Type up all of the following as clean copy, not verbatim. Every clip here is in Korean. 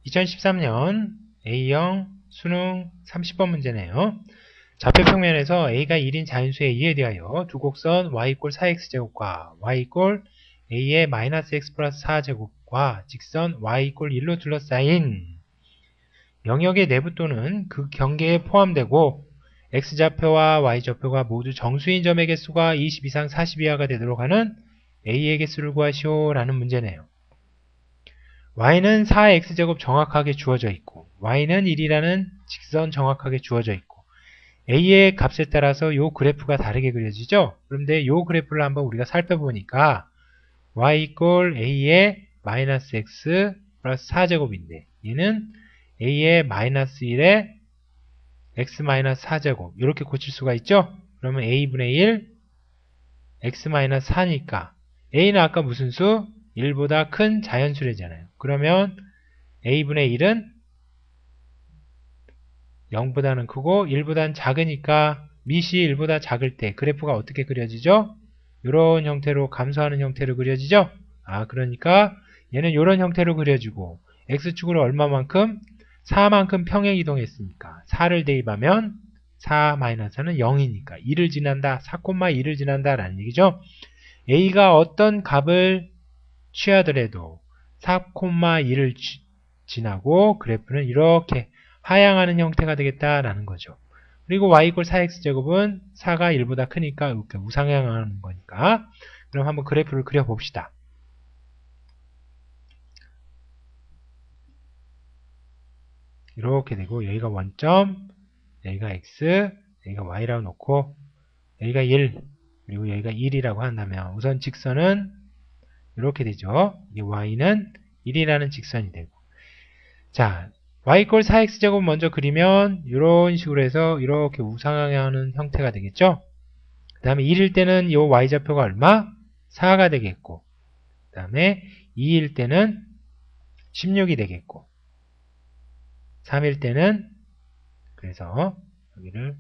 2013년 A형 수능 30번 문제네요. 좌표 평면에서 A가 1인 자연수에 의해 대하여 두 곡선 y = 4x제곱과 y = A의 마이너스 x 플러스 4제곱과 직선 y = 1로 둘러싸인 영역의 내부 또는 그 경계에 포함되고 x좌표와 y좌표가 모두 정수인 점의 개수가 20 이상 40 이하가 되도록 하는 A의 개수를 구하시오 라는 문제네요. y는 4x제곱 정확하게 주어져 있고 y는 1이라는 직선 정확하게 주어져 있고 a의 값에 따라서 요 그래프가 다르게 그려지죠. 그런데 요 그래프를 한번 우리가 살펴보니까 y = a의 마이너스 x 플러스 4제곱인데 얘는 a의 마이너스 1에 x 마이너스 4제곱 이렇게 고칠 수가 있죠. 그러면 a분의 1 x 마이너스 4니까 a는 아까 무슨 수? 1보다 큰 자연수래잖아요. 그러면 a분의 1은 0보다는 크고 1보다는 작으니까 밑이 1보다 작을 때 그래프가 어떻게 그려지죠? 이런 형태로 감소하는 형태로 그려지죠? 그러니까 얘는 이런 형태로 그려지고 x축으로 얼마만큼? 4만큼 평행 이동했으니까 4를 대입하면 4-4는 0이니까 2를 지난다. 4,2를 지난다 라는 얘기죠. a가 어떤 값을 취하더라도 4,2를 지나고 그래프는 이렇게 하향하는 형태가 되겠다라는 거죠. 그리고 y = 4x제곱은 4가 1보다 크니까 이렇게 우상향하는 거니까 그럼 한번 그래프를 그려봅시다. 이렇게 되고 여기가 원점, 여기가 x, 여기가 y라고 놓고 여기가 1, 그리고 여기가 1이라고 한다면 우선 직선은 이렇게 되죠. 이 y는 1이라는 직선이 되고 자, y = 4x제곱 먼저 그리면 이런 식으로 해서 이렇게 우상향하는 형태가 되겠죠. 그 다음에 1일 때는 이 y좌표가 얼마? 4가 되겠고 그 다음에 2일 때는 16이 되겠고 3일 때는 그래서 여기를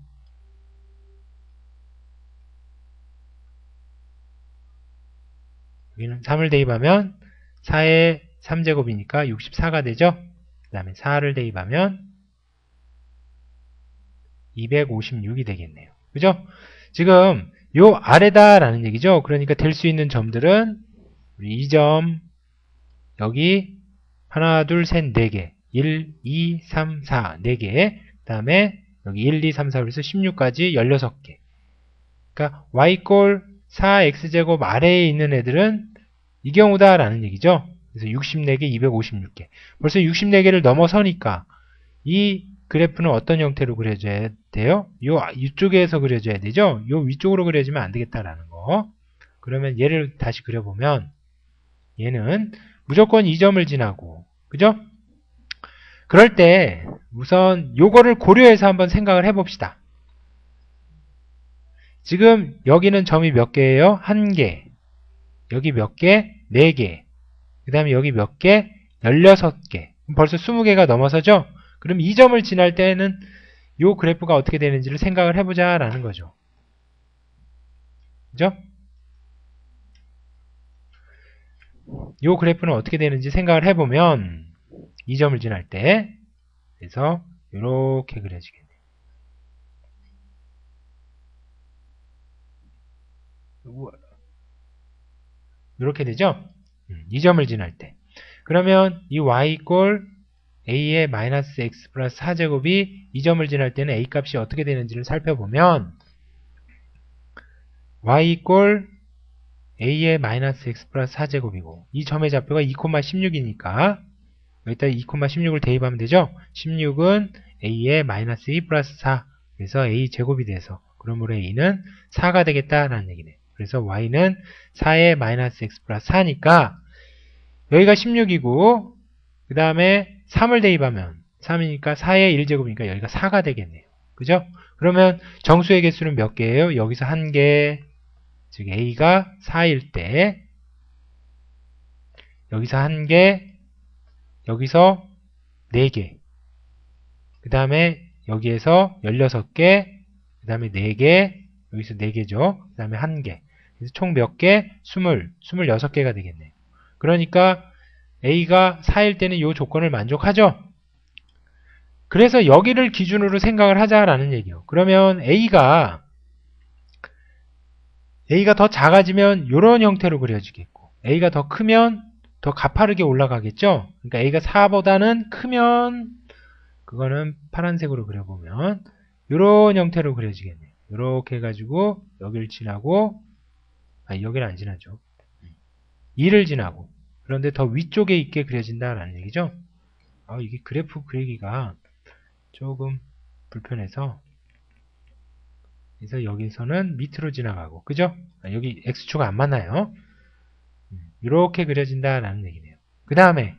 여기는 3을 대입하면 4의 3제곱이니까 64가 되죠. 그 다음에 4를 대입하면 256이 되겠네요. 그죠? 지금 요 아래다 라는 얘기죠. 그러니까 될 수 있는 점들은 우리 2점 여기 하나 둘 셋 4개 1, 2, 3, 4 4개 그 다음에 여기 1, 2, 3, 4 그래서 16까지 16개 그러니까 y = 4x제곱 아래에 있는 애들은 이 경우다 라는 얘기죠. 그래서 64개, 256개 벌써 64개를 넘어서니까 이 그래프는 어떤 형태로 그려져야 돼요? 이쪽에서 그려져야 되죠? 요 위쪽으로 그려지면 안 되겠다라는 거. 그러면 얘를 다시 그려보면 얘는 무조건 2점을 지나고 그죠? 그럴 때 우선 요거를 고려해서 한번 생각을 해봅시다. 지금 여기는 점이 몇 개예요? 1개. 여기 몇 개? 4개. 그 다음에 여기 몇 개? 16개. 벌써 20개가 넘어서죠? 그럼 이 점을 지날 때는 요 그래프가 어떻게 되는지를 생각을 해보자 라는 거죠. 그죠? 요 그래프는 어떻게 되는지 생각을 해보면 이 점을 지날 때 그래서 이렇게 그려지겠네요. 이렇게 되죠? 이 점을 지날 때 그러면 이 y = a의 마이너스 x 플러스 4제곱이 이 점을 지날 때는 a 값이 어떻게 되는지를 살펴보면 y = a의 마이너스 x 플러스 4제곱이고 이 점의 좌표가 2,16이니까 여기다 2,16을 대입하면 되죠. 16은 a의 마이너스 2 플러스 4 그래서 a 제곱이 돼서 그러므로 a는 4가 되겠다라는 얘기네. 그래서 y는 4의 마이너스 x 플러스 4니까 여기가 16이고 그 다음에 3을 대입하면 3이니까 4의 1제곱이니까 여기가 4가 되겠네요. 그죠? 그러면 정수의 개수는 몇 개예요? 여기서 1개, 즉 a가 4일 때 여기서 1개, 여기서 4개, 그 다음에 여기에서 16개, 그 다음에 4개, 여기서 4개죠. 그 다음에 1개. 그래서 총 몇 개? 26개가 되겠네요. 그러니까 A가 4일 때는 이 조건을 만족하죠. 그래서 여기를 기준으로 생각을 하자라는 얘기예요. 그러면 A가 더 작아지면 이런 형태로 그려지겠고, A가 더 크면 더 가파르게 올라가겠죠. 그러니까 A가 4보다는 크면, 그거는 파란색으로 그려보면 이런 형태로 그려지겠네요. 이렇게 해가지고 여기를 지나고, 여기는 안 지나죠. 2를 지나고, 그런데 더 위쪽에 있게 그려진다라는 얘기죠. 이게 그래프 그리기가 조금 불편해서, 그래서 여기서는 밑으로 지나가고, 그죠? 여기 X축가 안 맞나요? 이렇게 그려진다라는 얘기네요. 그 다음에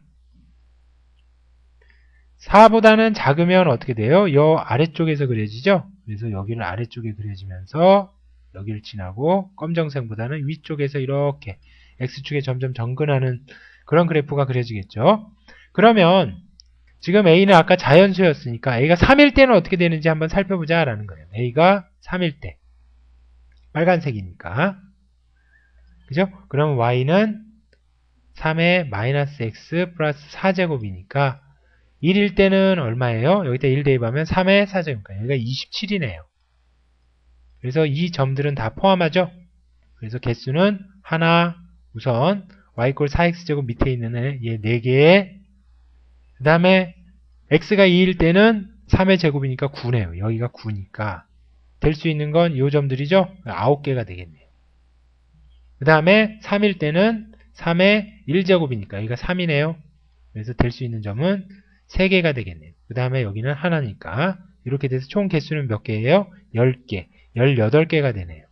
4보다는 작으면 어떻게 돼요? 요 아래쪽에서 그려지죠? 그래서 여기는 아래쪽에 그려지면서 여기를 지나고, 검정색보다는 위쪽에서 이렇게 X축에 점점 접근하는 그런 그래프가 그려지겠죠? 그러면 지금 A는 아까 자연수였으니까 A가 3일 때는 어떻게 되는지 한번 살펴보자 라는 거예요. A가 3일 때 빨간색이니까, 그죠? 그럼 Y는 3의 마이너스 X 플러스 4제곱이니까 1일 때는 얼마예요? 여기다 1 대입하면 3의 4제곱이니까 여기가 27이네요. 그래서 이 점들은 다 포함하죠? 그래서 개수는 하나, 우선 y 꼴 4x제곱 밑에 있는 얘 4개에, 그 다음에 x가 2일 때는 3의 제곱이니까 9네요. 여기가 9니까 될 수 있는 건 이 점들이죠? 9개가 되겠네요. 그 다음에 3일 때는 3의 1제곱이니까 여기가 3이네요. 그래서 될 수 있는 점은 3개가 되겠네요. 그 다음에 여기는 하나니까 이렇게 돼서 총 개수는 몇 개예요? 10개, 18개가 되네요.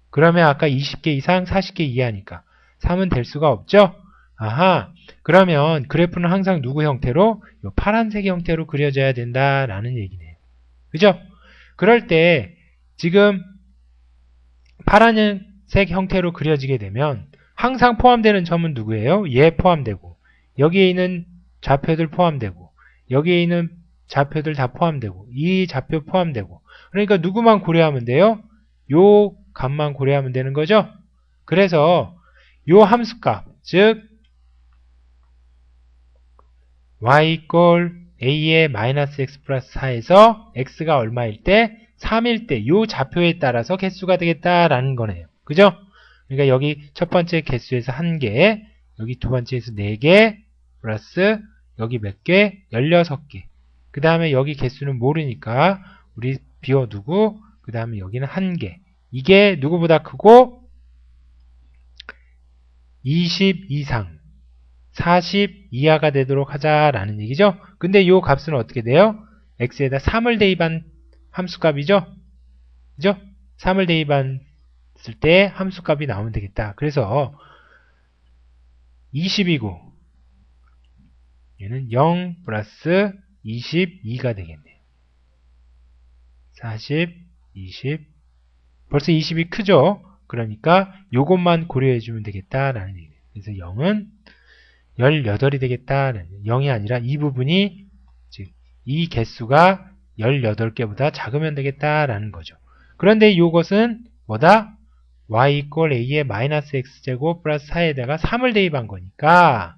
그러면 아까 20개 이상 40개 이하니까 3은 될 수가 없죠? 아하, 그러면 그래프는 항상 누구 형태로? 이 파란색 형태로 그려져야 된다라는 얘기네요. 그죠? 그럴 때 지금 파란색 형태로 그려지게 되면 항상 포함되는 점은 누구예요? 얘 포함되고, 여기에 있는 좌표들 포함되고, 여기에 있는 좌표들 다 포함되고, 이 좌표 포함되고, 그러니까 누구만 고려하면 돼요? 요 값만 고려하면 되는 거죠? 그래서 요 함수값, 즉 y 꼴 a의 마이너스 x 플러스 4에서 x가 얼마일 때? 3일 때 요 좌표에 따라서 개수가 되겠다라는 거네요. 그죠? 그러니까 여기 첫 번째 개수에서 1개, 여기 두 번째에서 4개, 플러스 여기 몇 개? 16개. 그 다음에 여기 개수는 모르니까 우리 비워두고, 그 다음에 여기는 1개. 이게 누구보다 크고 20 이상, 40 이하가 되도록 하자라는 얘기죠. 근데 이 값은 어떻게 돼요? x에다 3을 대입한 함수값이죠. 그죠? 3을 대입했을 때 함수값이 나오면 되겠다. 그래서 20이고 얘는 0 플러스 22가 되겠네요. 40, 20. 벌써 20이 크죠? 그러니까 요것만 고려해주면 되겠다라는 얘기예요. 그래서 0은 18이 되겠다는, 0이 아니라 이 부분이, 즉 이 개수가 18개보다 작으면 되겠다라는 거죠. 그런데 이것은 뭐다? y 꼴 a의 마이너스 x제곱 플러스 4에다가 3을 대입한 거니까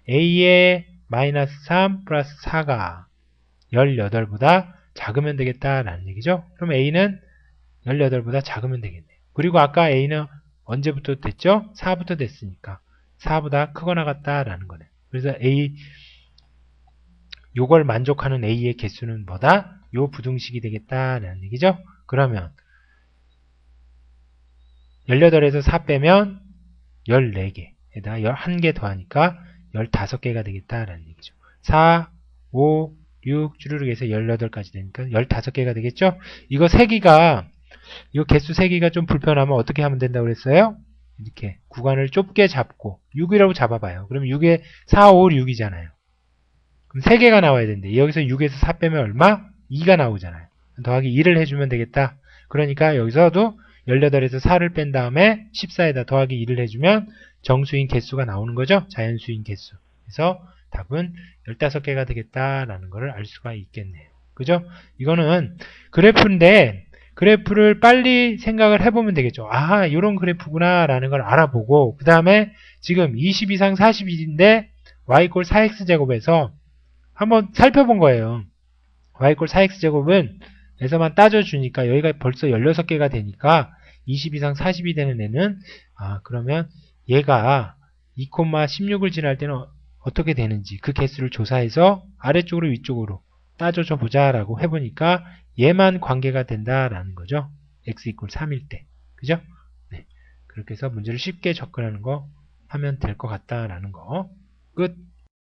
a의 마이너스 3 플러스 4가 18보다 작으면 되겠다라는 얘기죠. 그럼 a는 18보다 작으면 되겠네요. 그리고 아까 a는 언제부터 됐죠? 4부터 됐으니까 4보다 크거나 같다라는 거네요. 그래서 요걸 만족하는 a의 개수는 뭐다? 요 부등식이 되겠다라는 얘기죠. 그러면 18에서 4 빼면 14개에다 1개 더하니까 15개가 되겠다라는 얘기죠. 4, 5, 6 주르륵 해서 18까지 되니까 15개가 되겠죠? 이거 세기가, 이 개수 세기가 좀 불편하면 어떻게 하면 된다고 그랬어요? 이렇게 구간을 좁게 잡고 6이라고 잡아봐요. 그럼 6에 4, 5, 6이잖아요. 그럼 3개가 나와야 되는데 여기서 6에서 4 빼면 얼마? 2가 나오잖아요. 더하기 2를 해주면 되겠다. 그러니까 여기서도 18에서 4를 뺀 다음에 14에다 더하기 2를 해주면 정수인 개수가 나오는 거죠. 자연수인 개수. 그래서 답은 15개가 되겠다라는 것을 알 수가 있겠네요. 그죠? 이거는 그래프인데 그래프를 빨리 생각을 해보면 되겠죠. 아, 이런 그래프구나 라는 걸 알아보고, 그 다음에 지금 20 이상 40인데 y 꼴 4x제곱에서 한번 살펴본 거예요. y 꼴 4x제곱은 에서만 따져주니까 여기가 벌써 16개가 되니까 20 이상 40이 되는 애는 그러면 얘가 2,16을 지날 때는 어떻게 되는지 그 개수를 조사해서 아래쪽으로 위쪽으로 따져줘 보자 라고 해보니까 얘만 관계가 된다라는 거죠. x 이퀄 3일 때. 그죠? 네. 그렇게 해서 문제를 쉽게 접근하는 거 하면 될 것 같다라는 거. 끝.